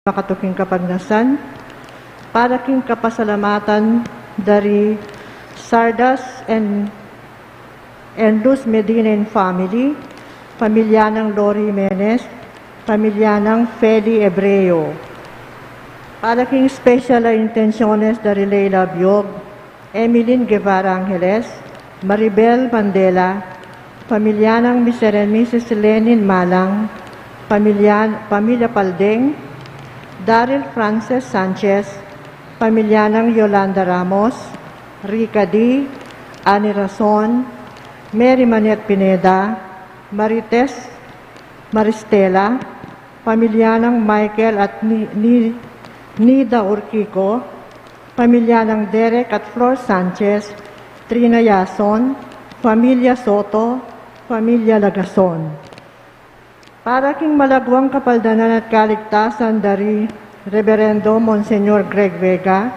makatuking kapagnasan, para king kapasalamatan dari Sardas and Luz Medina and family, pamilya ng Lori Jimenez, pamilya ng Feli Ebreo. Para king special intenciones dari Leila Biog, Emilyn Guevara Angeles, Maribel Mandela, pamilya ng Mr. and Mrs. Lenin Malang, pamilya Paldeng, Daryl Frances Sanchez, pamilya ng Yolanda Ramos, Rica D., Ani Rason, Mary Manet Pineda, Marites Maristela, pamilya ng Michael at Nida Urquico, pamilya ng Derek at Flor Sanchez, Trina Yason, pamilya Soto, pamilya Lagason. Para king malagwang kapaldanan at kaligtasan dari Reverendo Monsenyor Greg Vega,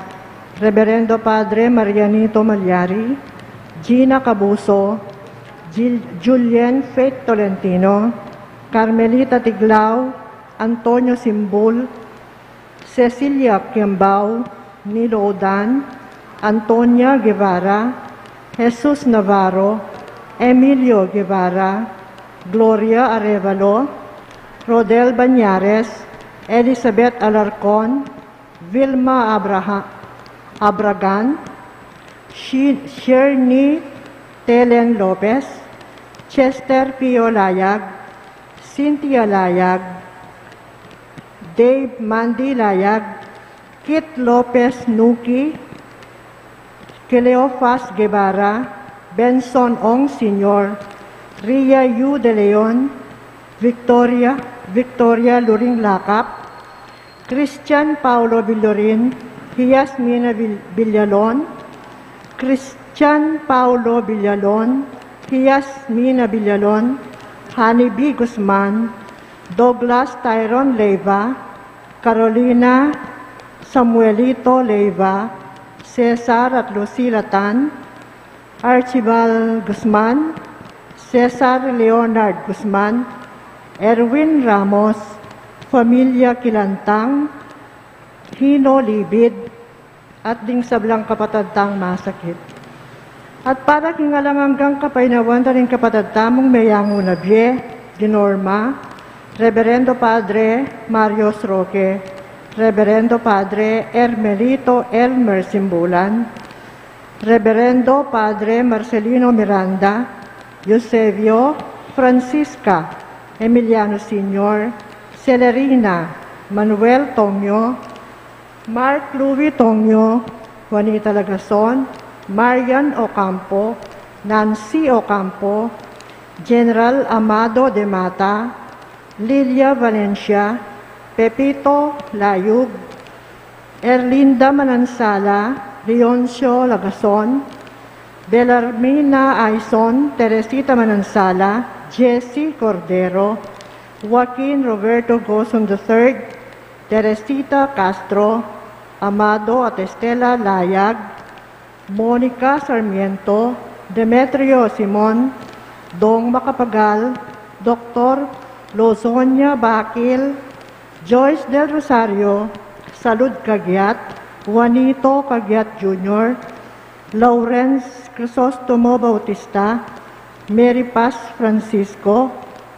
Reverendo Padre Marianito Malyari, Gina Cabuso, Julien Faith Tolentino, Carmelita Tiglao, Antonio Simbul, Cecilia Kiambao, Nilo Odan, Antonia Guevara, Jesus Navarro, Emilio Guevara, Gloria Arevalo, Rodel Banyares, Elizabeth Alarcon, Vilma Abragan, Sherny Telen Lopez, Chester Pio Layag, Cynthia Layag, Dave Mandy Layag, Kit Lopez Nuki, Cleofas Guevara, Benson Ong Sr., Ria Yu De Leon, Victoria Luring Lakap, Christian Paulo Villorin, Yasmina Villalon, Christian Paulo Villalon, Yasmina Villalon, Hani B. Guzman, Douglas Tyron Leiva, Carolina Samuelito Leiva, Cesar at Lucila Tan, Archibald Guzman, Cesar Leonard Guzman, Erwin Ramos, Familia Kilantang, Hino Libid, at ding sablang kapatadtang masakit. At para kingalanganggang kapainawan na rin kapatadtamong Mayango Nabie, Dinorma, Reverendo Padre Mario Roque, Reverendo Padre Ermelito Elmer Simbulan, Reverendo Padre Marcelino Miranda, Eusebio Francisca Emiliano Sr., Celerina Manuel Tongyo, Mark Louis Tongyo, Juanita Lagason, Marian Ocampo, Nancy Ocampo, General Amado de Mata, Lilia Valencia, Pepito Layug, Erlinda Manansala, Leoncio Lagason, Belarmina Aison, Teresita Manansala, Jessie Cordero, Joaquin Roberto Gozon III, Teresita Castro, Amado at Estela Layag, Monica Sarmiento, Demetrio Simon, Dong Macapagal, Dr. Lozonia Bakil, Joyce Del Rosario, Salud Cagiat, Juanito Cagiat Jr., Lawrence Crisostomo Bautista, Mary Paz Francisco,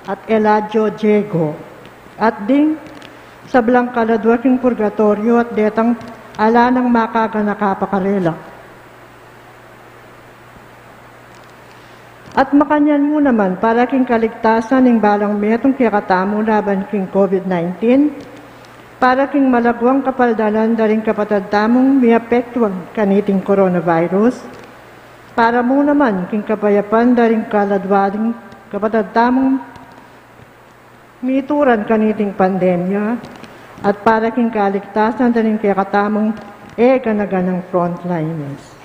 at Eladio Diego. At ding sa Blancaladwaking Purgatorio at detang ala ng makaganakapakarela. At makanyan mo naman para king kaligtasan ng balang metong kikatamo laban king COVID-19, para king malagwang kapaldanan daring kapatadtamong miapektuang kaniting coronavirus, para mo naman king kapayapan daring kaladwaling kapatadtamong mituran kaniting pandemya, at para king kaligtasan daring kikatamong ganaganang frontliners.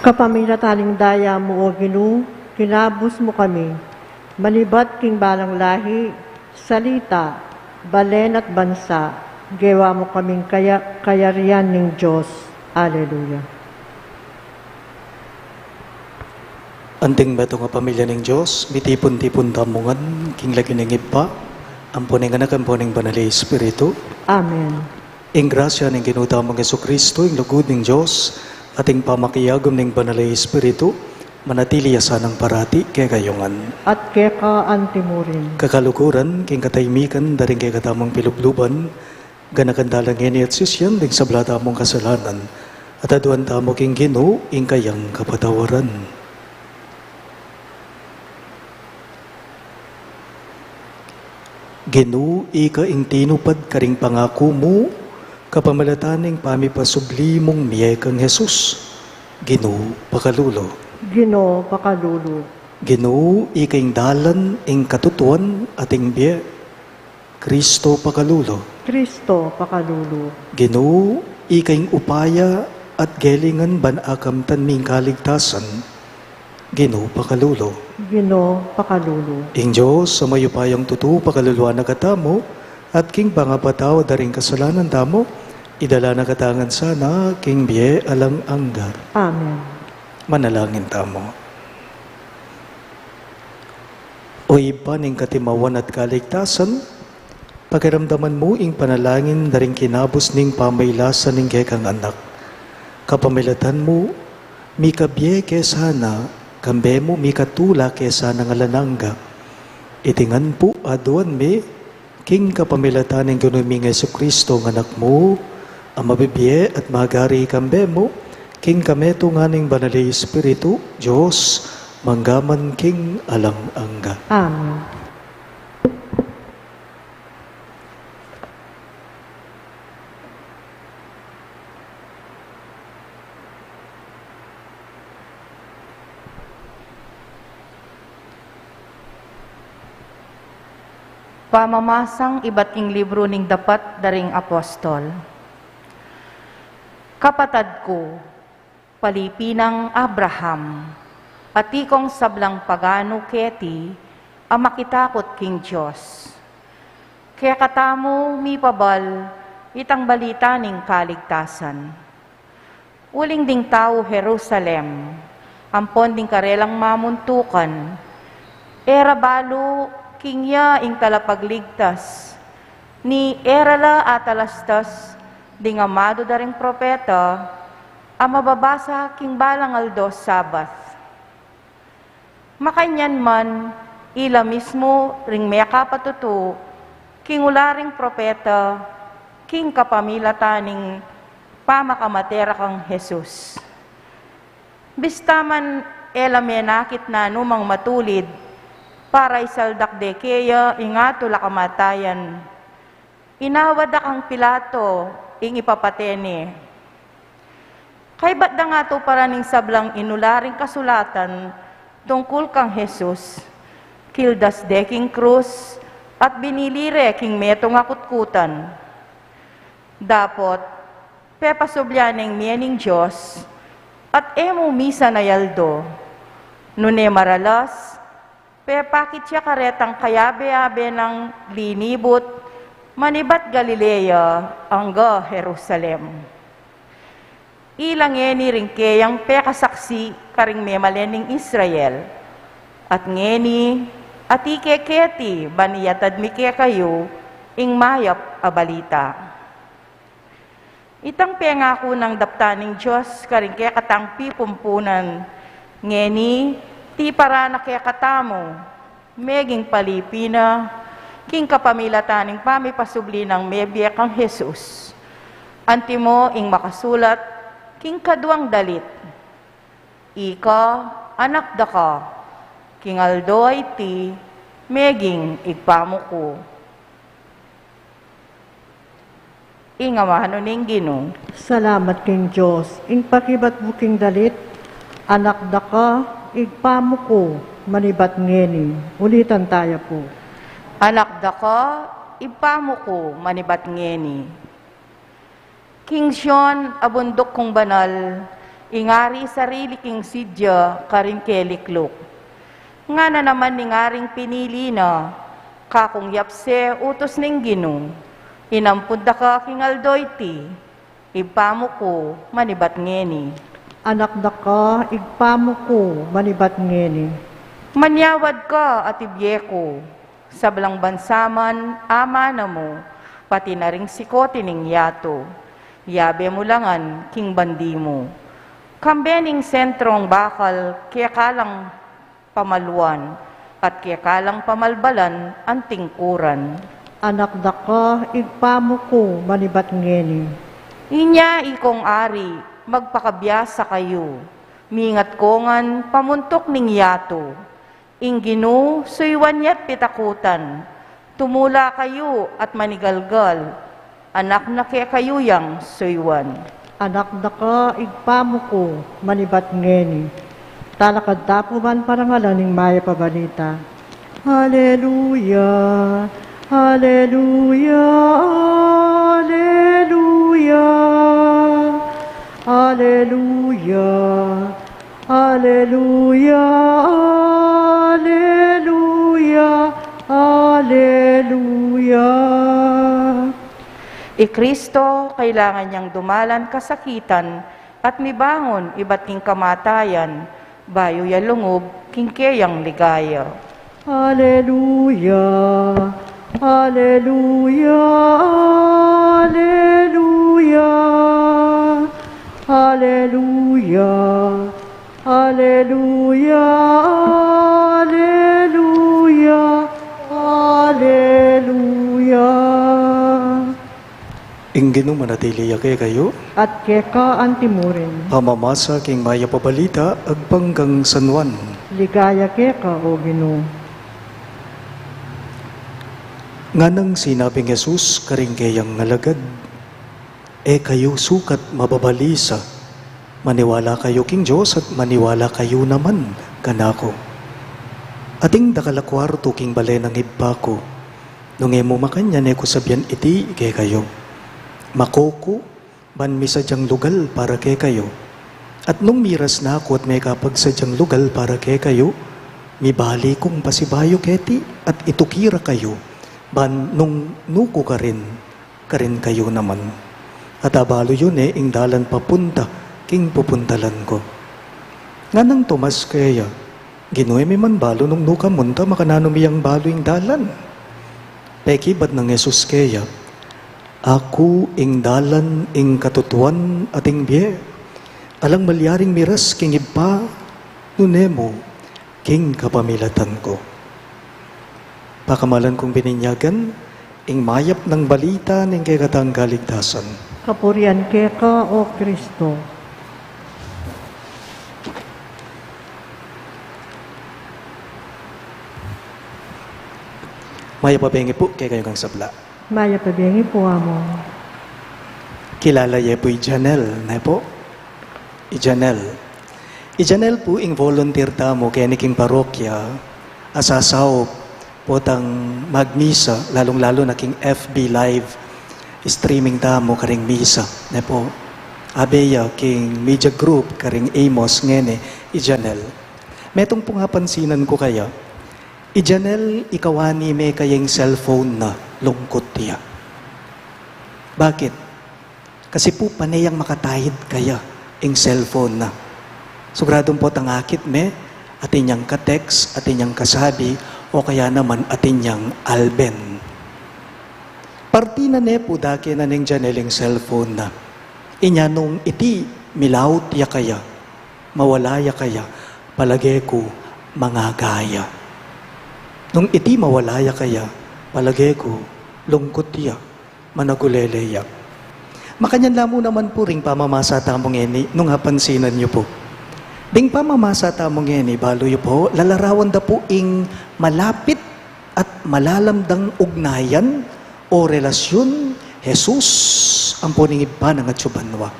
Kapamilya taling daya mo o Ginoo, kinabus mo kami. Manibat king balang lahi, salita, balen at bansa, gawa mo kaming kayarian ng Diyos. Alleluia. Anting bato nga pamilya ng Diyos, mitipon-tipon tamungan, king lagi ng ipa, ampuning anak, ampuning banali Espiritu. Amen. Ing grasya ng ginutamang Jesucristo, ing lugod ng Diyos, ating pamakiyagom ng banali Espiritu, manatili asanang parati kay kayungan. At keka antimurin. Kakalukuran, king kataymikan, daring kay katamang pilubluban, ganakandalang ngeni at sisyan, ding sablata mong kasalanan, at aduan tamo king Ginoo, ing kayang kapatawaran. Ginoo, ika ing tinupad karing pangako mo, kapamalataning pamipasubli mong miyay kang Jesus. Ginoo, pakalulo. Ginoo, pakalulu. Ginoo, ika ing dalan, ing katutuan, ating biye. Kristo, pakalulo. Kristo, pakalulu. Ginoo, ika ing upaya, at gelingan banakamtan ming kaligtasan. Ginoo, pakalulo. Ginoo, pakalulu. Ing Diyos, sa mayupayang tutu, pakaluluan na katamo, at king pangapataw daring kasalanan tamo, idala na katangan sana, king biye alang anggar. Amen. Manalangin tamo. O iba ning katimawan at kaligtasan, pakiramdaman mo ing panalangin daring kinabos ning pamaylasan ning kekang anak. Kapamilatan mo, mikabye kesana, kambe mo mikatula kesana nga lanangga. Itingan po aduan me, king kapamilatan ng gunuming Jesucristo ng anak mo, ang mabibye at magari kambe mo, king kameto nga ning banali Espiritu, Diyos, manggaman king alang angga. Amen. Pamamasang iba't ing libro ning dapat daring apostol. Kapatad ko, palipinang Abraham, at ikong sablang pagano keti, ang makitakot king Diyos. Kaya katamo mipabal, itang balita ning kaligtasan. Uling ding tao Jerusalem, ampon ding karelang mamuntukan, era balo kingya ing talapagligtas, ni erala atalastas, ding amado daring propeta, ang mababasa king balang aldos Sabath. Makanyan man, ila mismo ring may kapatuto, king ularing propeta, king kapamilataning pamakamatera kang Jesus. Bistaman ela menakit na numang matulid, para isaldak de keya ingato la kamatayan. Inawad akang Pilato, ing ipapatene. Kay ba't da nga to paraning sablang inularing kasulatan tungkol kang Jesus, kildas de king krus, at binilire king meto nga kutkutan. Dapot, pepasubyaning miyaning Diyos, at emo misa na yaldo, nune maralas, pepakit siya karetang kayabe-abe ng linibot, manibat Galilea, angga Jerusalem. Ilang ngeni ring kayang pekasaksi karing memalening Israel, at ngeni, at ikeketi, baniyatad mike kayo, ing mayap abalita. Itang pengako ng daptaning Diyos, karing kaya katang pipumpunan, ngeni, ti para na kaya katamo, meging palipina, king kapamilataning pamipasubli ng mebye kang Jesus. Antimo ing makasulat, king kaduang dalit. Ika, anak da ka, king aldo ay ti, meging igpamuko. Ingamahan ning Ginoo. Salamat king Diyos. Ing pakibat buking dalit, anak da ka, igpamo ko, manibat ngeni. Ulitan tayo po. Anak da ka, igpamo ko, manibat ngeni. King Sean, abundok kong banal, ingari sarili king sidya karin keliklok. Nga na naman ni ngaring pinili na, kakong yapse utos ning Ginoo, inampud da ka kingaldoy ti, ipamo ko manibat ngeni. Anak da ka, igpamo ko, manibat ngeni. Manyawad ka at ibyeko, sa belang bansaman, ama na mo, pati na ring sikote ning yato, yabe mo langan king bandi mo. Kambening sentrong bakal, kaya kalang pamaluan, at kaya kalang pamalbalan ang tingkuran. Anak da ka, igpamo ko, manibat ngeni. Inya ikong ari, magpakabiyasa kayo, mingat kongan pamuntok ning yato. Ingginu, suywan yat pitakutan, tumula kayo at manigalgal, anak na kaya kayo yang suywan. Anak da ka, igpamo ko, manibat ngeni. Talakad tapo man parangalan ning maya pabalita. Hallelujah, Hallelujah, Hallelujah, Hallelujah, Hallelujah, Hallelujah, Hallelujah. Kristo, kailangan niyang dumalan kasakitan at mibangon iba't king kamatayan, bayo ya lungob king kayang ligaya. Hallelujah, Hallelujah, Hallelujah, Hallelujah, Hallelujah, Hallelujah, Hallelujah. Ingginu manatili yake kayo, At keka antimurin, pamamasa king maya pabalita, agpanggang San Juan. ligaya keka o Ginoo. Nganang sinabing Jesus karing kayang ngalagad, kayo sukat mababalisa, maniwala kayo king Diyos at maniwala kayo naman kanako. Ating dakalakwarto king balay ng ibba ko, nung emo makanya ko sabyan iti kay kayo. Makoko, ban mi sadyang lugal para kay kayo. At nung miras na ako at may kapag sadyang lugal para kay kayo, mibali kong pasibayo keti at itukira kayo. Ban nung nuko ka rin kayo naman. At abalo yun ing dalan papunta, king pupuntalan ko. Nga nang Tomas kaya, ginuwi mi man balo nung nuka munta, makananumiyang balo ing dalan. Peki ba't ng Jesus kaya, ako ing dalan ing katutuan ating biye, alang malyaring miras king iba, nunemo, king kapamilatan ko. Pakamalan kong bininyagan, ing mayap ng balita ng kekatang kaligtasan. Kapurian keka o Kristo. Mayap pabengi po kay kayo kang sabla. Maya pabengi po amo. Kilala ye po Janelle, na po? Janelle. Janelle po ing volunteer tamo kay niking parokya, asasaw potang magmisa, lalong-lalo na king FB live streaming tamo karing misa. Na po, abeya king media group karing Amos ngene, Janelle. Metong po nga pansinan ko kaya, Janelle, ikawani may kayang cellphone na lungkot tiya. Bakit? Kasi po panayang makatahid kaya ing cellphone na. Sugradong po tangakit me, atinyang ka-text, atinyang kasabi, o kaya naman atinyang alben. Parti na ne po dake na ning Janelle ing cellphone na. Inya nung iti milawt ya kaya, mawala ya kaya, palagay ko mga gaya. Nung iti mawala ya kaya, palagay ko lungkot ya, managulele ya. Makanyan lamo naman po ring pamamasa tamong eni, nung hapansinan niyo po. Ding pamamasa tamong eni, balo yu po, lalarawan da po ing malapit at malalamdang ugnayan o relasyon, Jesus, ang puning iba ng atsubanwa.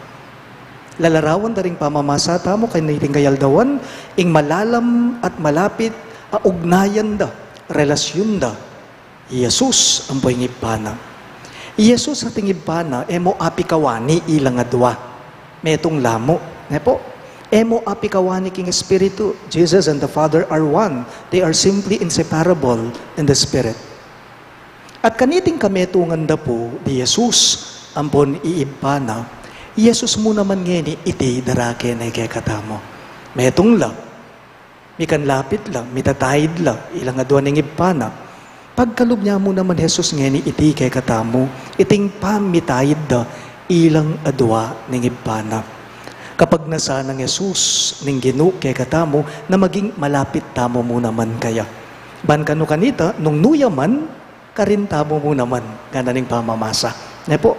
Lalarawan da ring pamamasa tamo kay naiting kayaldawan, ing malalam at malapit a ugnayan da, relasyon da, Jesus, ang puning iba na. Jesus ating ibana, emo api kawani ilang adwa. Metong lamo. Ne po? Emo apikawani king Espiritu. Jesus and the Father are one. They are simply inseparable in the Spirit. At kaniting kametungan da po, di Jesus, ampon iimpana, Jesus mo naman ngeni iti darake na ikekatamo. Metong lang, mikan lapit lang, mitatahid lang, ilang adwa ng ipana. Pagkalub niya mo naman Jesus ngeni iti ikekatamo, iting pamitahid da, ilang adwa ng ipana. Kapag nasa ng Jesus ning ginu ikekatamo, na maging malapit tamo mo naman kaya. Ban kanu kanita, nung nuyaman, karintamo mo naman, nga naning pamamasa. Ne po,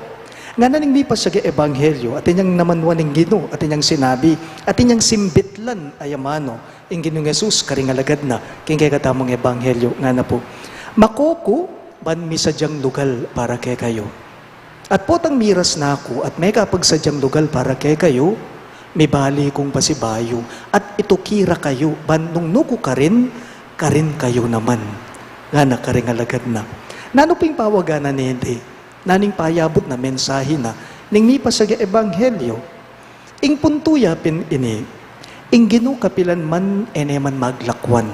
nga naning mipas sa ebanghelyo, at inyang namanwan ng gino, at inyang sinabi, at inyang simbitlan ayamano, ing ginong Jesus, karingalagad na, king kay katamong ebanghelyo, nga na po, makoko, ban mi sadyang lugal para kay kayo. At potang miras na ako, at may kapag sadyang lugal para kay kayo, may bali kong pasibayo, at itukira kayo, ban nung nuko karin kayo naman. Nga na karingalagad na. Nanuping pawaganan ni hindi, naning payabot na mensahe na, ning mipas sa ebanghelyo, ing puntuya pin ini, ing ginu kapilan man eneman maglakwan,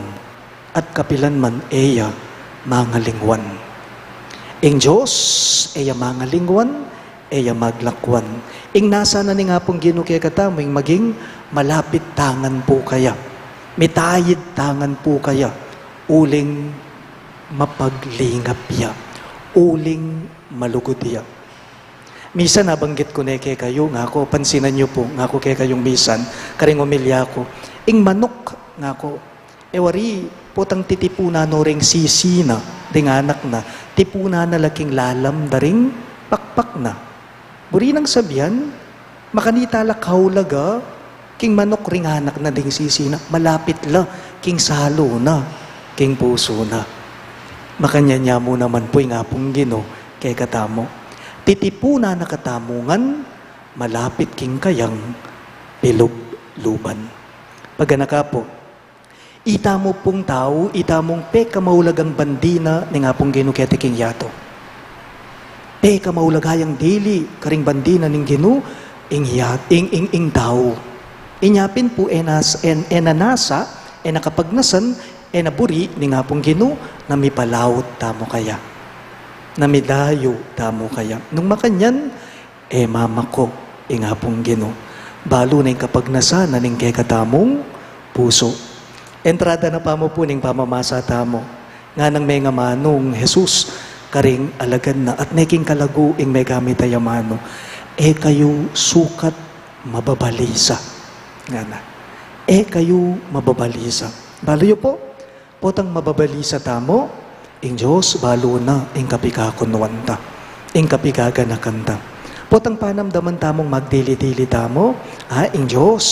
at kapilan man eya mangalingwan. Ing Diyos, eya mangalingwan, eya maglakwan. Ing nasa na ni nga pong ginu kaya katamo, ing maging malapit tangan po kaya, mitayid tangan po kaya, uling mapaglingap ya, uling malugod ya. Misan nabanggit ko na kay kayo, nga ako, pansinan nyo po, nga ako kay kayong misan, karing umilya ko, ing manok, nga ako, ewari, potang titipuna no ring sisi na, ding anak na, tipuna na laking lalam da ring pakpak na. Buri nang sabihan, makanita lakaw laga, king manok ring anak na ding sisi na, malapit la, king salo na, king puso na. Makanya mo naman po nga pong gino kay katamo. Titipuna na katamungan, malapit king kayang pilugluban. Pagganaka po, ita mo pong tao, ita mong pe kamaulagang bandina ni nga pong gino kay king yato. Pe kamaulagayang dili, karing bandina ning gino, ing tao. Inyapin po enanasa, nakapagnasan, naburi ni nga pong gino, na mipalawot tamo kaya. Na midayo tamo kaya. Nung makanyan, mama ko, nga pong gino. Balo na yung kapag nasa, naning kay katamong puso. Entrada na pa mo po ning pamamasa tamo. Nga nang may nga manong Jesus, karing alagad na, at neking kalagu ing may gamit ayamano, kayo sukat mababalisa. Nga na. Kayo mababalisa. Balo yun po, potang mababalisa tamo, ing Diyos, balo na, ing kapikakunwanta, ing kapigaganakanta. Potang panamdaman tamong magdili-dili tamo, ing Diyos,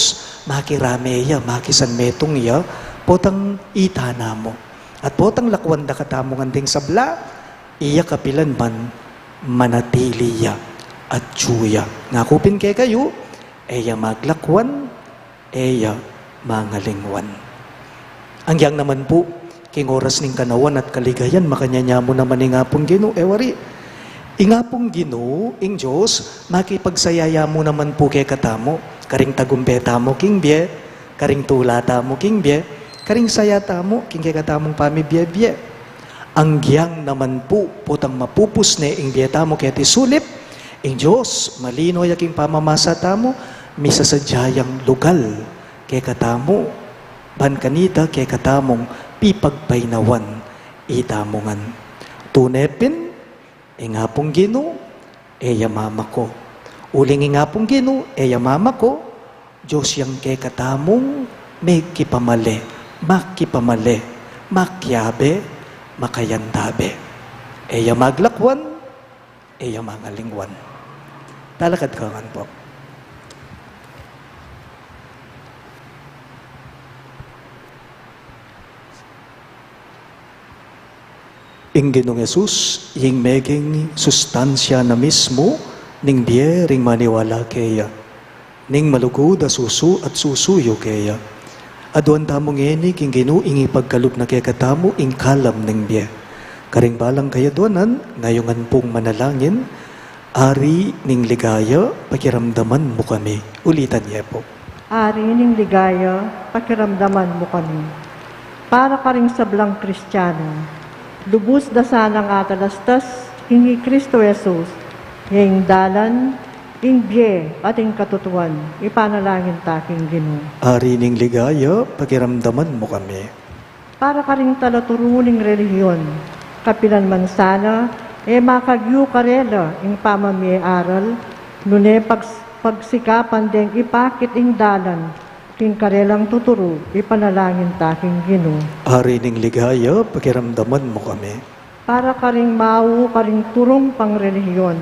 makirameya, makisan metong iya, potang itana mo. At potang lakwanda ka tamong anding sabla, iya kapilan man, manatiliya at tsuya. Ngakupin kay kayo, eya maglakwan, eya mangalingwan. Ang yang naman po, king oras ning kanawan at kaligayan, makanyanya mo naman nga pong gino, ewari. Nga pong gino, ing Diyos, makipagsayaya mo naman po kay katamo, karing tagumpeta mo, king bie, karing tulata mo, king bie, karing sayata mo, king kay katamong pamibye-bye. Ang giyang naman po, putang mapupus ne, ing bieta mo kay tisulip, ing Diyos, malino yaking pamamasa tamo, misasadyayang lugal, kay katamo, ban kanita kay katamong pipagpainawan itamongan. Tunepin, ingapong gino, mama ko. Uling ingapong gino, mama ko, Diyos yang kay katamong may kipamali, makipamali, makyabe, makayandabe. Maglakwan, mangalingwan. Talakad ka kan po. Ing Ginong Jesus, yung meging sustansya na mismo, ning biye ring maniwala kaya, ning malugod a susu at susuyo kaya. Aduan tamong eni, king Gino, ing ipagkalup na kaya katamo, ing kalam ning biye. Karing balang kaya doanan, ngayongan pong manalangin, ari ning ligaya, pakiramdaman mo kami. Ulitan niya po. Ari ning ligaya, pakiramdaman mo kami. Para ka ring sablang Kristiyano, lubos da sanang atalastas, hingi Kristo Jesus, yung dalan, ing biye, ating katutuan, ipanalangin taking Ginoo. Ari ning ligaya, pakiramdaman mo kami. Para ka ring talaturuning relihiyon, kapilan man sana, makagyu karela, ing pamami aral, nune pagsikapan deng ipakit ing dalan, king karelang tuturo, ipanalangin taking Ginoo. Ari ning ligaya, pakiramdaman mo kami. Para ka ring mau, ka ring turong pang relihiyon,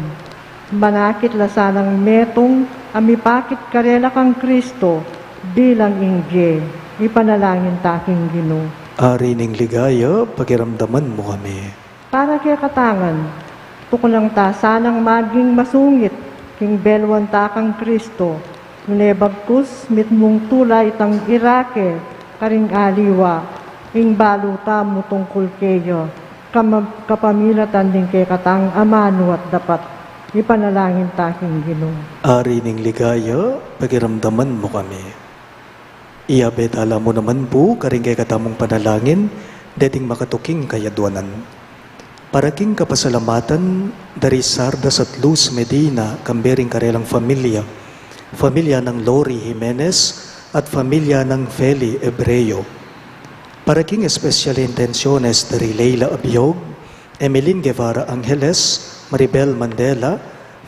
manakit lasanang metong, amipakit karela kang Kristo, bilang ingge, ipanalangin taking Ginoo. Ari ning ligaya, pakiramdaman mo kami. Para kaya katangan, tukulang ta sanang maging masungit, king belwan ta kang Kristo, nunebagkus mitmong tulay tang irake, karing aliwa, ing baluta mo tungkol kayo, kapamilatan din kay katang amano at dapat, ipanalangin taking Ginoo. Ari ning ligaya, pakiramdaman mo kami. Iyabet alam mo naman po, karing kay katamong panalangin, dating makatuking kayadwanan. Paraking kapasalamatan dari Sardas at Luz Medina, kambering karelang familia, familia ng Lori Jimenez at familia ng Feli Ebreo. Paraking espesyal intenciones dari Leila Abiog, Emeline Guevara Angeles, Maribel Mandela,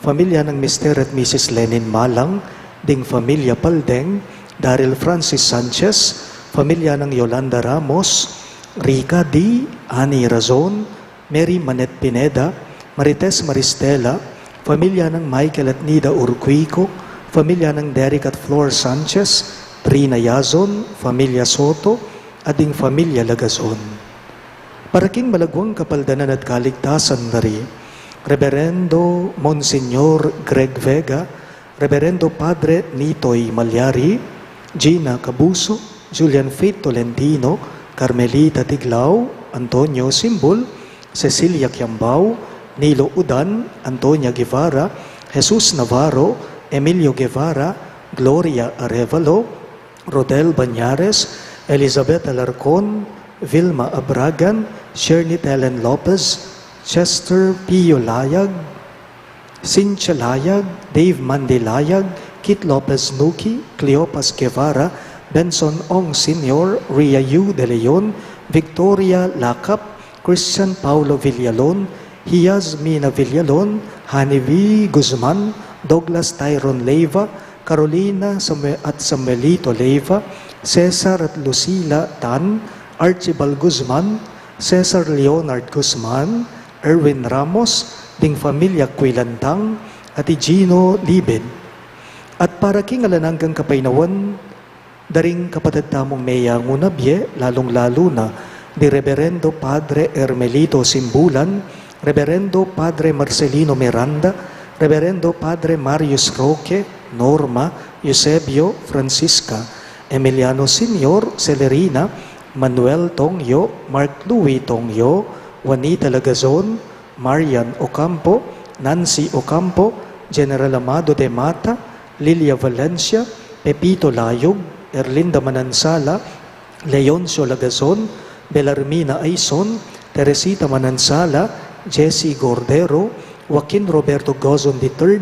familia ng Mr. at Mrs. Lenin Malang, ding familia Paldeng, Daryl Francis Sanchez, familia ng Yolanda Ramos, Rica D. Ani Razon, Mary Manet Pineda, Marites Maristela, familia ng Michael at Nida Urquico, familia ng Derek at Flor Sanchez, Trina Yazon, familia Soto, ading familia Lagazon. Paraking malagwang kapaldanan at kaligtasan dari Reverendo Monsignor Greg Vega, Reverendo Padre Nitoy Malyari, Gina Cabuso, Julian Faith Tolentino, Carmelita Tiglao, Antonio Simbol, Cecilia Quiambao, Nilo Udan, Antonia Guevara, Jesus Navarro, Emilio Guevara, Gloria Arevalo, Rodel Banyares, Elizabeth Alarcon, Vilma Abragan, Shernit Helen Lopez, Chester Pio Layag, Cynthia Layag, Dave Mandilayag, Kit Lopez Nuki, Cleopas Guevara, Benson Ong Sr., Ria Yu De Leon, Victoria Lakap, Christian Paulo Villalon, Hiaz Mina Villalon, Hanivi Guzman, Douglas Tyron Leiva, Carolina at Samuelito Leiva, Cesar at Lucila Tan, Archibald Guzman, Cesar Leonard Guzman, Erwin Ramos, ding familia Quilantang, at Gino Liben. At para king alananggang kapainawan, daring kapatid tamong Meya Ngunabye, lalong-lalo na, di Reverendo Padre Hermelito Simbulan, Reverendo Padre Marcelino Miranda, Reverendo Padre Marius Roque, Norma, Eusebio, Francisca, Emiliano Senior, Celerina, Manuel Tongyo, Mark Louis Tongyo, Juanita Lagazon, Marian Ocampo, Nancy Ocampo, General Amado de Mata, Lilia Valencia, Pepito Layog, Erlinda Manansala, Leoncio Lagazon, Belarmina Aison, Teresita Manansala, Jessie Gordero, Joaquin Roberto Gozon III,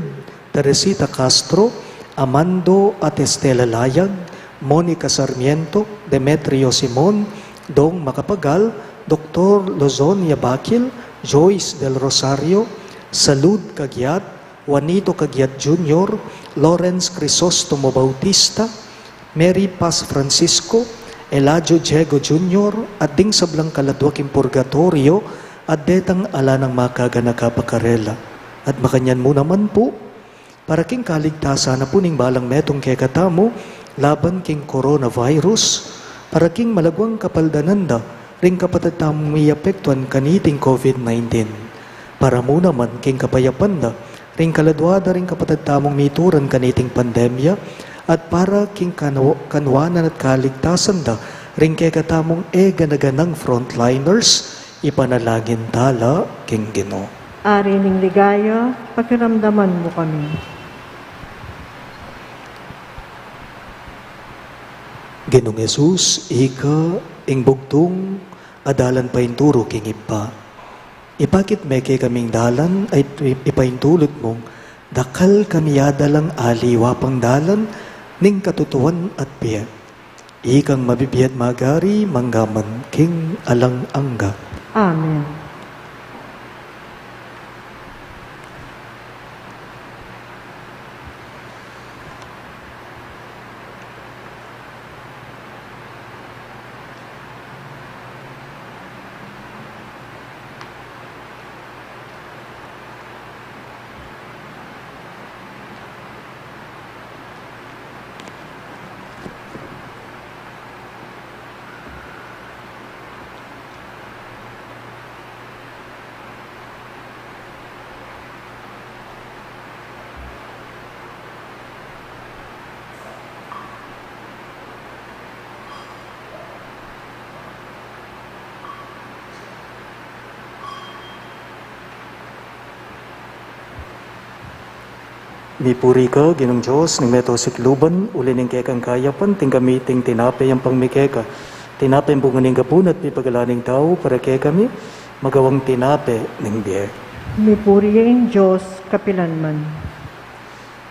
Teresita Castro, Amando at Estela Layag, Monica Sarmiento, Demetrio Simon, Dong Macapagal, Dr. Lozonia Bakil, Joyce Del Rosario, Salud Cagiat, Juanito Cagiat Jr., Lawrence Crisostomo Bautista, Mary Paz Francisco, Eladio Diego Jr., at ding sablang kaladwaking purgatorio, at detang ala ng makaganakapakarela. At makanyan mo naman po, para king kaligtasan na puning balang metong kekatamo, laban king coronavirus, para king malagwang kapaldananda, ring kapatatamong may apektuan kaniting COVID-19. Para mo naman king kapayapanda, ring kaladwada ring kapatatamong mituran kaniting pandemya, at para king kanwanan at kaligtasan da, ring kekatamong ganaganang frontliners, ipanalangin tala king Ginoo. Ari ning ligaya, pakiramdaman mo kami. Ginong Jesus, ika, ing bugtong, adalan pa inturo king ipa. Ipakit meke kaming dalan, ay ipaintulot mong, dakal kami adalang aliwa pang dalan, ning katutuan at piya. Ikang mabibiyat magari, manggaman, king alang angga. Amen. Mipuri ka, Ginong Diyos, ng meto sikluban, uli ng kekang kayapan, ting gamiting tinapay ang pangmikeka. Tinapay ang bunganing kapunat, pipagalaning tao, para kaya kami, magawang tinapay ng biye. Mipuri ang Diyos, kapilanman.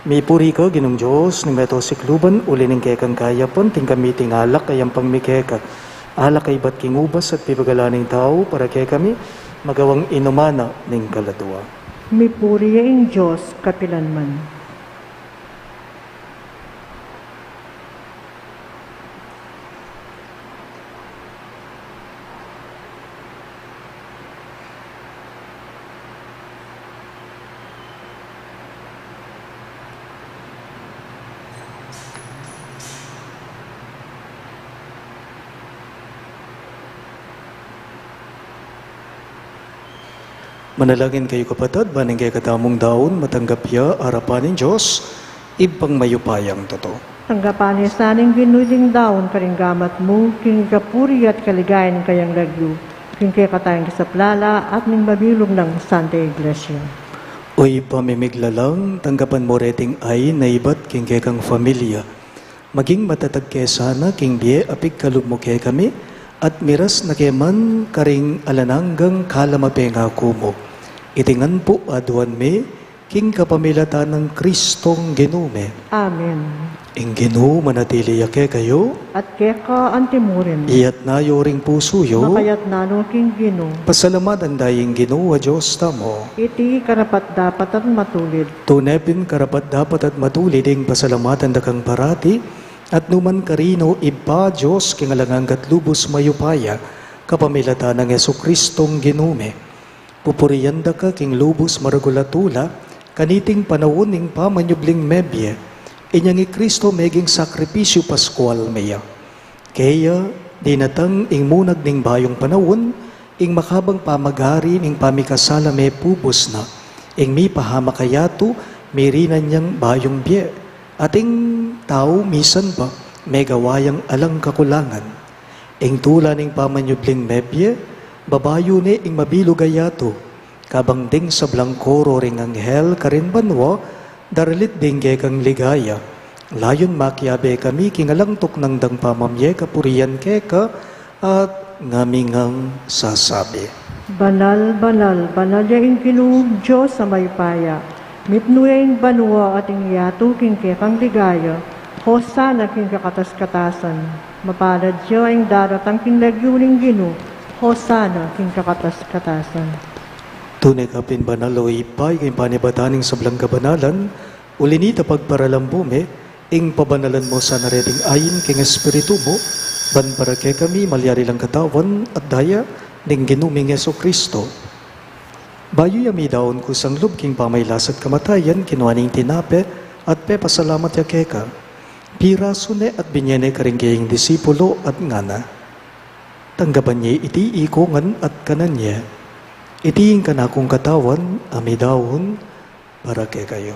Mipuri ka, Ginong Diyos, ng meto sikluban, uli ng kekang kayapan, ting gamiting alak ay ang pangmikeka. Alak ay ba't kingubas at pipagalaning tao, para kaya kami, magawang inumana ng kaladwa. Mipuri ang Diyos, kapilanman. Manalangin kayo kapatid, baning kay katamong daon, matanggap ya, harapan ng Diyos, ibang mayupayang totoo. Tanggapan sa aning ginuling daon karinggamat mo, king kapuri at kaligayan kayang lagyo, king kaya katayang kasaplala at ning mabilog ng Santa Iglesia. Uy, pamimiglalang, tanggapan mo reting ay naibat king kay kang familia. Maging matatag kaya sana, king biye, apig kalub mo kaya kami, at miras na keman karing alananggang kalamapenga kumo. Itingan po aduan me, king kapamilatan ng Kristong ginume. Amen. Ing ginu manatili yake kayo, At keka antimurin, iyat na yoring puso yo, makayat nano king gino, pasalamat ang daying ginu a Diyos tamo. iti karapat dapat at matulid. Tunepin karapat dapat at matulid ing pasalamatan dakang parati, at numan karino iba Diyos kingalangang katlubos mayupaya, kapamilatan ng Yesu Kristong ginume. Pupuriyanda ka king lubos maragulatula, kaniting panawon ning pamanyubling mebye, inyang Kristo meging sakripisyo paskual meya. Kaya dinatang ing munag ning bayong panawon, ing makabang pamagari ning pamikasala me pubos na, ing mi pahamakayato, mirinan niyang bayong biye. Ating tao misan ba, may gawayang alang kakulangan. Ing tula ning pamanyubling mebye, babayo ni ing mabilugayato, kabang ding sa blangkoro ring anghel karin banwa, daralit ding kang ligaya. Layon makyabe kami kingalangtok ng dang pamamye kapurian keka, at ngamingang sasabi. Banal, banal, banal yaing kinu, Diyos sa mayupaya. Mipnuyaing banwa at yato king kekang ligaya, hosana king kakatas-katasan. Mapalad siya ang daratang king lagyuning gino, hosana king kakatas-katasan. Tunay kapin banal o ipay kay panibataning sa blang kabanalan, ulinita pagparalambume, ing pabanalan mo sa nareting ayin king espiritu mo, ban para kay kami malyari lang katawan at daya, ning ginuming Yeso Kristo. Bayo yami daon ko sang lubking pamaylas at kamatayan, kinuaning tinape, at pepasalamat ya keka. Piraso ne at binyene karinggaying disipulo at ngana. Tanggapan niya iti ikongan at kanan niya. Itiing kanakong katawan, ami daon, para kay kayo.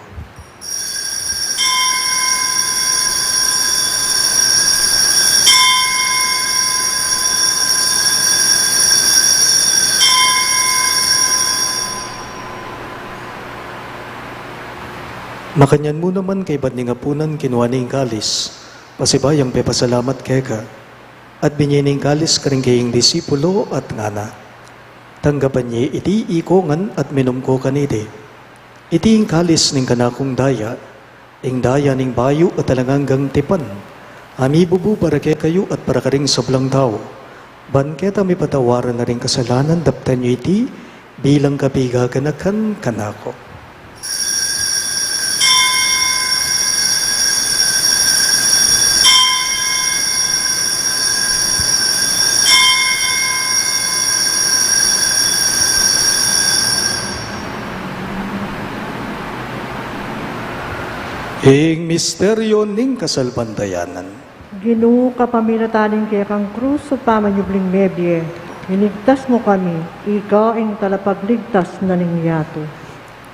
Makanyan mo naman kay ba't ni ngapunan kinuha ning kalis. Pasibayang pepasalamat keka, at binyining kalis karing kaying disipulo at ngana. Tanggapan niya iti ikongan at minum ko kaniti. Iti ing kalis ning kanakong daya, ing daya ning bayo at talanganggang tipan. Ami bubu para kay kayo at para karing sablang tao. Ban keta may patawaran na rin kasalanan, daptan niyo iti bilang kapigaganakan kanako. Ing misteryo ning kasalbandayanan. Ginoo ka paminataning kaya kang krus o pamanyubling mebye. Hinigtas mo kami, ikaw ang talapagligtas na ningyato.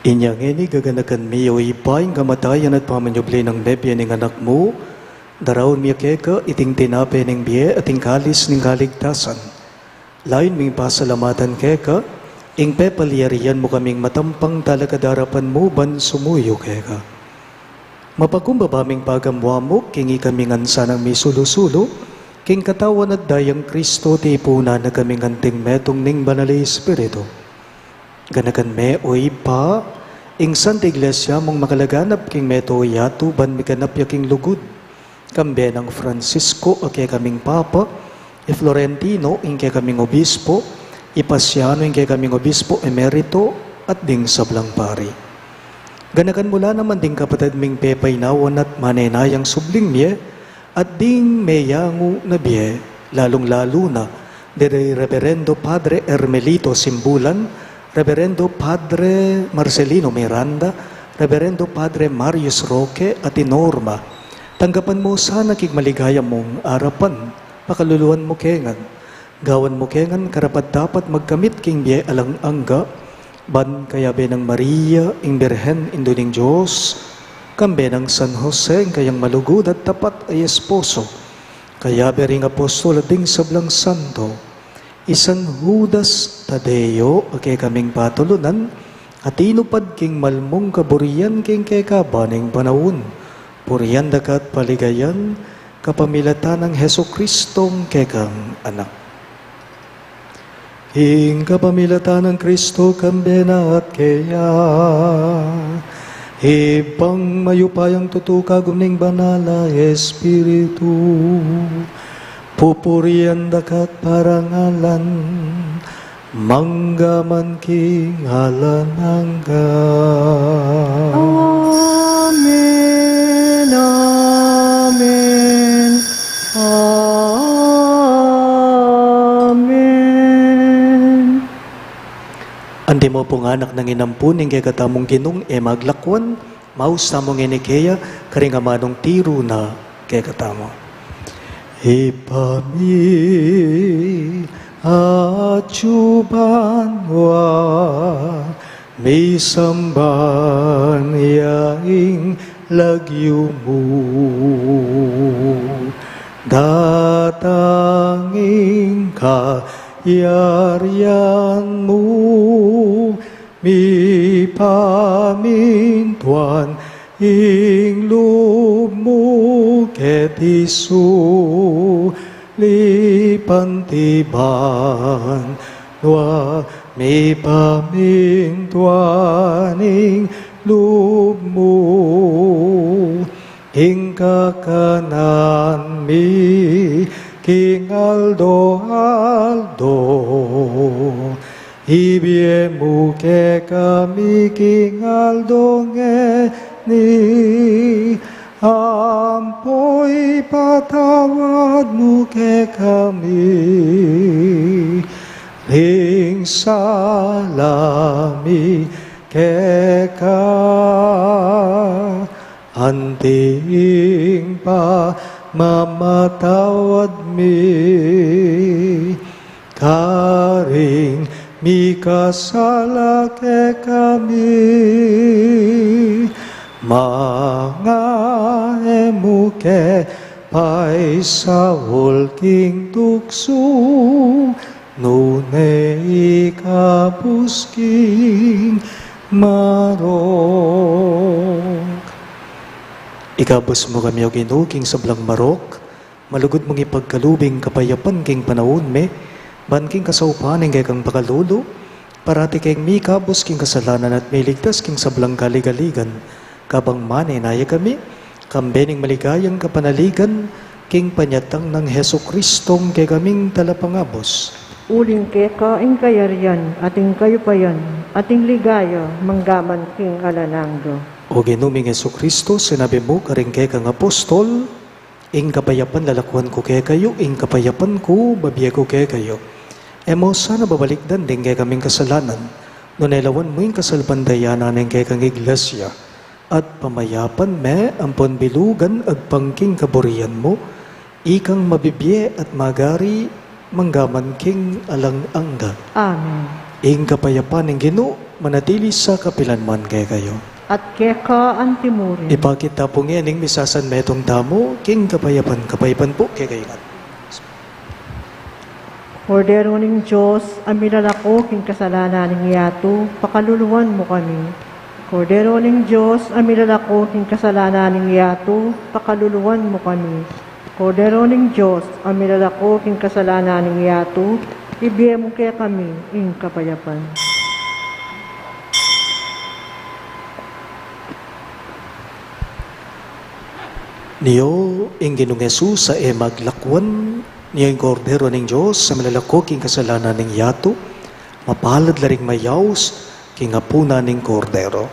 Inyang ini gaganakan miyo ipaing kamatayan at pamanyubli ng mebye ning anak mo, darawon miya keka iting tinape ning biye at ing kalis ning kaligtasan. Lain ming pasalamatan keka, ing pepaliyarian mo kaming matampang talakadarapan mo ban sumuyo keka. Mapakumbabaming pagamwamo, kingi kaming ansanang may sulo-sulo, king katawan at dayang Kristo ti ipuna na kaming anting metong ning banali Espiritu. Ganakan me oy pa, ing Santa Iglesia mong makalaganap king meto yato ban mikanap yaking lugod. Kambe ng Francisco o kaya kaming Papa, Florentino ing kaya kaming Obispo, Ipasiano ing kaya kaming Obispo Emerito at ding sablang pari. Ganakan mula naman ding kapatid ming pepay nawan at manenayang subling miye at ding meyangu na biye, lalong-lalo na de Reverendo Padre Hermelito Simbulan, Reverendo Padre Marcelino Miranda, Reverendo Padre Marius Roque at Norma. Tanggapan mo sana kigmaligaya mong arapan, pakaluluan mo kengan. Gawan mo kengan karapat dapat magkamit king biye alang angga, ban kaya benang Maria, ing Birhen, induning Diyos, kambe ng San Jose, kayang malugod at tapat ay esposo, kaya bering apostol at ding sablang santo, isan Judas Tadeo, kay kaming patulunan, at inupad king malmong kaburian king kay kabaning panawon, purian dakat paligayan, kapamilatan ng Heso Kristong kekang anak. Ing kapamilatan ng Kristo kambena at kaya, ibang mayupayang tutuka gumning banala Espiritu, pupurian dakat parangalan, manggaman king halanangga. Amen, amen, Andi mo pong anak ng inampuning kay katamong ginong maglakwan, maus tamong inikeya, karing amanong tiro na kay katamo. Ipami acuban wa, may samban yaing lagyo mo, datangin ka, yarian mo, mi pamintuan, ing loob mo ket Isu, lipantiban, wa mi pamintuan, ing loob mo, ing kakanan mi, King Aldo, ibie mu ke kami King Aldo ngeni, ampoi patawad mu ke kami, ring salami ke ka, anting pa mamatawad mi, karing mi kasala ke kami, mga emuke pay sawol king tukso, nune ikapusking marok. Ikabos mo kami o ginuging sa blang marok, malugod mong ipagkalubing kapayapan king panahon me, ban king kasaupaning kay kang pakalulo, parati kayong mikabos king kasalanan at may ligtas king sablang kaligaligan, kabang manay naya kami, kambening maligayang kapanaligan, king panyatang ng Heso Kristong kay kaming talapangabos. Uling keka ing kayarian, ating kayo pa yan, ating ligaya, manggaman king alananggo. O ginuming Heso Kristo, sinabi mo karing kay kang apostol, ing kapayapan lalakwan ko kay kayo, ing kapayapan ko babiya ko kay kayo. Emo sana babalikdan din kay kaming kasalanan, no nailawan mo yung kasalbandayanan ng kay kang iglesia, at pamayapan me ang ponbilugan at pangking kaburian mo, ikang mabibye at magari manggaman king alang angga. Amen. Ing kapayapan ng Ginoo manatili sa kapilanman kay kayo. At keka antimurin. Ipakita po ngayon misasan metong damo king kapayapan po kay kayo. Kordero ning Diyos, amilalako king kasalanan ng yato, pakaluluwan mo kami. Kordero ning Diyos, amilalako king kasalanan ng yato, pakaluluwan mo kami. Kordero ning Diyos, amilalako king kasalanan ng yato, ibiye mo kaya kami ing kapayapan. Niyo, ing Ginong Yesus sa maglakwan, niyo yung kordero ng Diyos sa malalako king kasalanan ng yato, mapalad laring mayaws, king apuna ng kordero.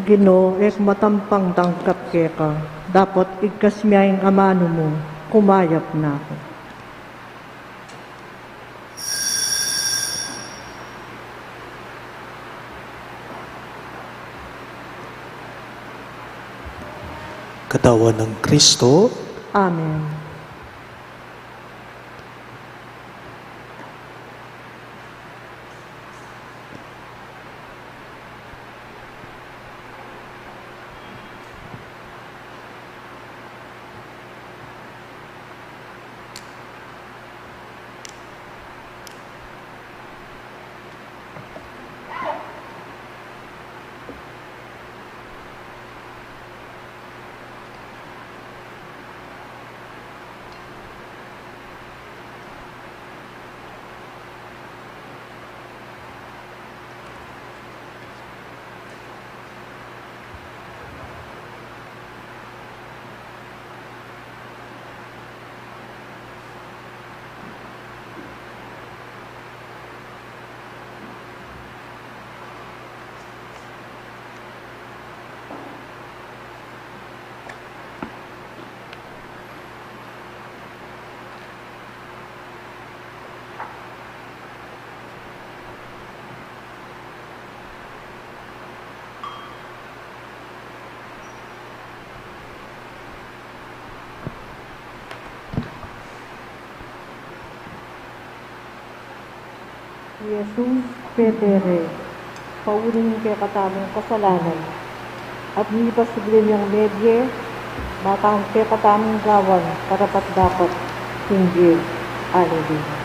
Gino, ek matampang tangkap keka, dapat igkasmiyahing amano mo, kumayap na ako. Katawan ng Kristo, Amen. Jesus, Petere, pauling kay katamong kasalanan, at lipas niyang medye, matang kay katamong gawan, karapat dapat, hindi, Alleluia.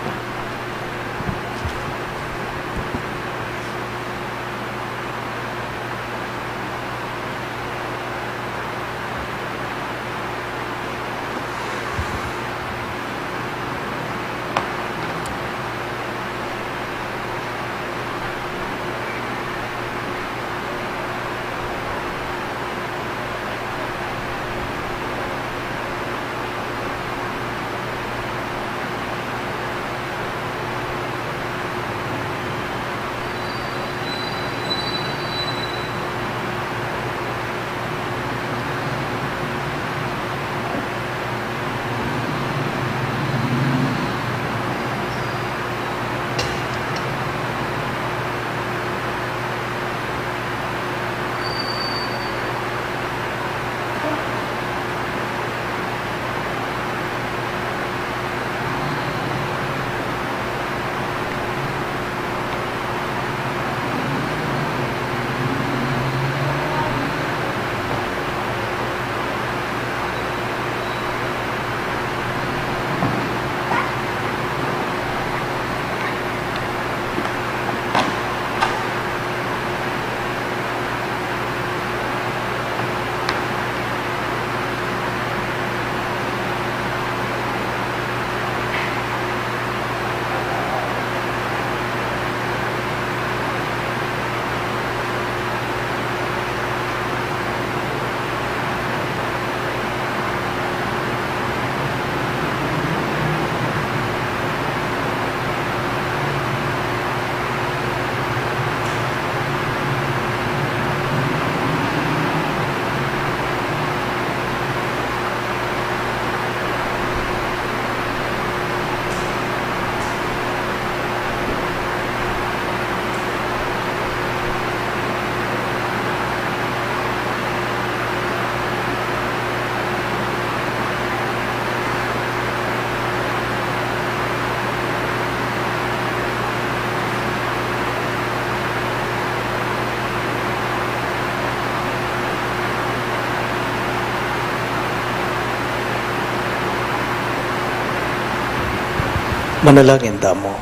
Manalangin tamo.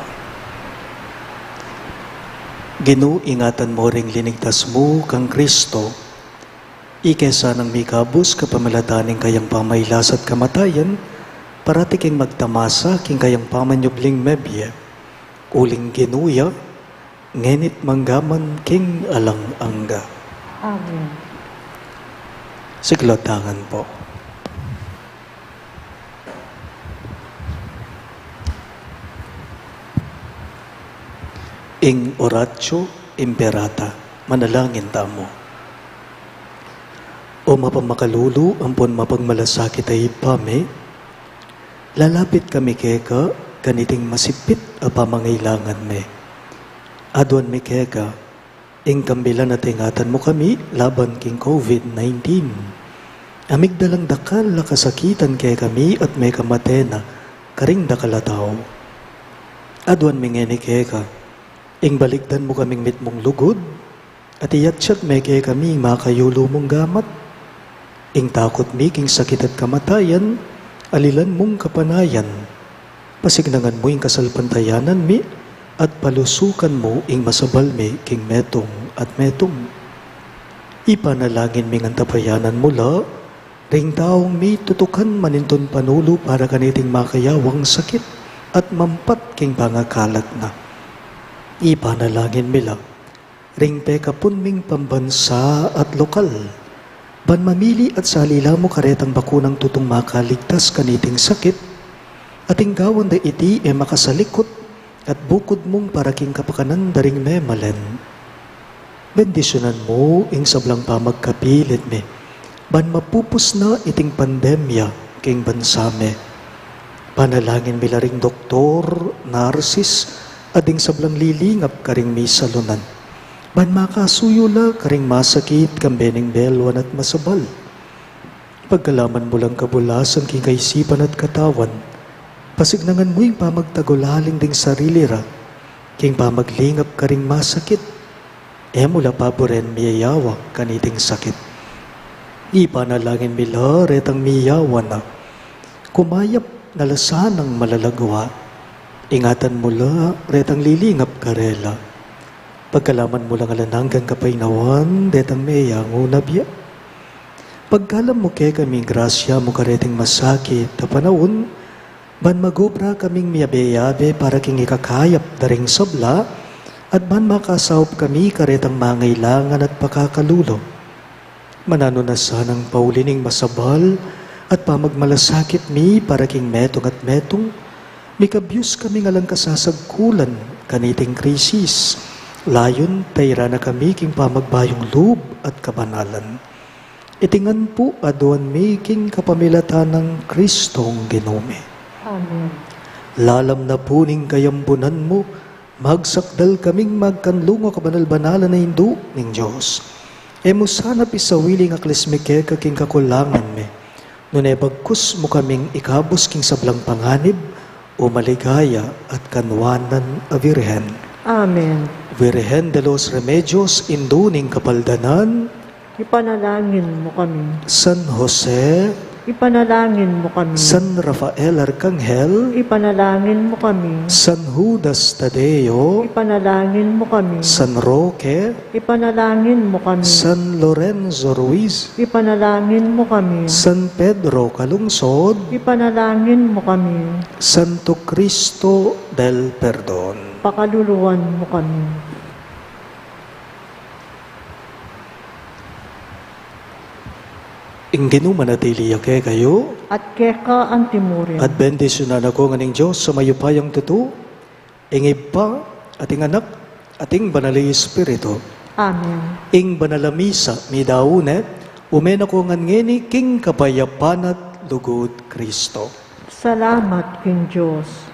Ginoo, ingatan mo ring linigtas mo kang Kristo, ikesa ng mikabus kapamilataning kayang pamaylas at kamatayan, parati king magtamasa king kayang pamanyubling mebye, uling ginuya, ngenit manggaman king alang angga. Amen. Siglotangan po. Ing oratio imperata, manalangin tamo. O mapamakalulu, ampon mapagmalasakit ay pame, lalapit kami keka, ganiting masipit a pamangailangan me. Adwan mi keka, ing kambilan at ingatan mo kami, laban king COVID-19. Amig dalang dakal na kasakitan kay kami at may kamatena, karing dakalataw. Adwan mi ngeni keka, ing balikdan mo kaming mitmong lugod, at iyatsat may kay kami makayulo mong gamat. Ing takot mi king sakit at kamatayan, alilan mong kapanayan. Pasignangan mo ing kasalpantayanan mi, at palusukan mo ing masabal mi king metong at metong. Ipanalangin mi ng tapayanan mula, ring taong mi tutukan maninton panulo para kaniting makayawang sakit, at mampat king pangakalat na. Ipanalangin mila, ring pekapun ming pambansa at lokal, ban mamili at salila mo karetang bakunang tutong makaligtas kaniting sakit, at inggawan da iti e makasalikot, at bukod mong paraking kapakanan daring memalen. Bendisyonan mo ing sablang pamagkapilit me, ban mapupus na iting pandemya king bansame. Panalangin mila ring doktor, narsis, ading sablang lilingap karing misalunan. Ban makasuyula karing masakit kambening belwan at masabal. Pagkalaman mo lang kabulasan king kaisipan at katawan, pasignangan mo yung pamagtagulaling ding sarili ra, king pamaglingap karing masakit, mula paboren miyayawa kaniting sakit. Ipanalangin mila retang miyawa na, kumayap nalasanang malalagwa, ingatan mula retang lilingap karela. Pagkalaman mo lang alananggang kapaynawan, detang meya ngunabya. Pagkalam mo kay kaming grasya mo kareting masakit na panahon, ban magubra kaming miyabe-yabe para king ikakayap daring sabla, at ban makasawp kami karetang mangailangan at pakakalulo. Manano na sanang paulining masabal, at pamagmalasakit mi para king metong at metong, mikabyus kami ngalang kasasagkulan kaniting krisis. Layon, tayra na kami king pamagbayong loob at kabanalan. Itingan po aduan mi king kapamilatan ng Kristong Ginome. Amen. Lalam na puning kayambunan mo, magsakdal kaming magkanlungo kabanal-banalan na hindu ning Diyos. Emo sana pisawili nga klismike king kakulangan me, nune bagkus mo kaming ikabos king sablang panganib, o maligaya at kanwanan a Virhen. Amen. Virgen de los Remedios, induning kapaldanan, Ipanalangin mo kami. San Jose, Ipanalangin mo kami. San Rafael Arcangel, Ipanalangin mo kami. San Judas Tadeo, Ipanalangin mo kami. San Roque, Ipanalangin mo kami. San Lorenzo Ruiz, Ipanalangin mo kami. San Pedro Calungsod, Ipanalangin mo kami. Santo Cristo del Perdon. Pakaluluwan mo kami. Inginu manatili ke kayo, At keka ang timurin. at bendisyonan ako nganing Diyos sa mayupayang tuto, ingib pa, ating anak, ating banali Espiritu, Amen. ing banalamisa mi daunet, umen ako ngani king kapayapanat lugod Kristo. Salamat, King Diyos.